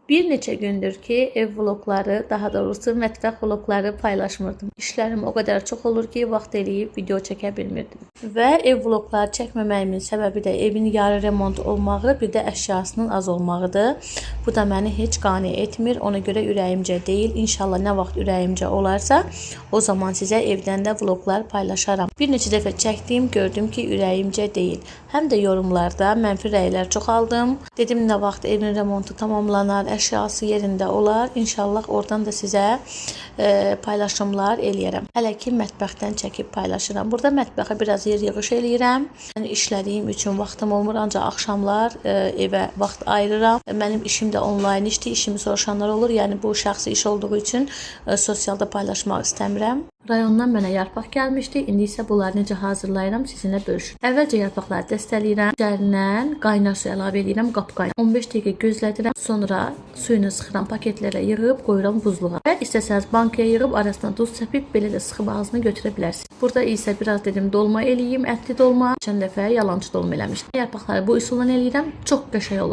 Bir neçə gündür ki, ev vlogları, daha doğrusu mətbəx vlogları paylaşmırdım. İşlərim o qədər çox olur ki, vaxt eləyib video çəkə bilmirdim. Və ev vlogları çəkməməyimin səbəbi də evin yarı remont olmağı, bir də əşyasının az olmağıdır. Bu da məni heç qane etmir. Ona görə ürəyimcə deyil. İnşallah nə vaxt ürəyimcə olarsa, o zaman sizə evdən də vloglar paylaşaram. Bir neçə dəfə çəkdim, gördüm ki, ürəyimcə deyil. Həm də yorumlarda mənfi rəylər çox aldım. Dedim nə vaxt evin remontu tamamlanar, əşyası yerində olar. İnşallah oradan da sizə paylaşımlar eləyərəm. Hələ ki mətbəxdən çəkib paylaşıram. Burada mətbəxə biraz yer yığış eləyirəm. Yəni işlədiyim üçün vaxtım olmur, ancaq axşamlar evə vaxt ayırıram. Mənim işim də onlayn işdir. İşimi soruşanlar olur. Yəni bu şəxsi iş olduğu üçün sosialda paylaşmaq istəmirəm. Rayondan mənə yarpaq gəlmişdi. İndi isə bunları necə hazırlayıram sizinlə bölüşürəm. Əvvəlcə yarpaqları dəstələyirəm. Üzərindən qaynar su əlavə edirəm, qapqaynar. 15 dəqiqə gözlədirəm. Sonra suyunu sıxıram, paketlərə yığıb qoyuram buzluğa. Və istəsəniz bankaya yığıb arasına duz səpib belə də sıxıb ağzını götürə bilərsiniz. Burada isə biraz dedim dolma eləyim, ətli dolma. Geçən dəfə yalançı dolma eləmişdim. Yarpaqları bu üsulla eləyirəm. Çox qəşəng olur.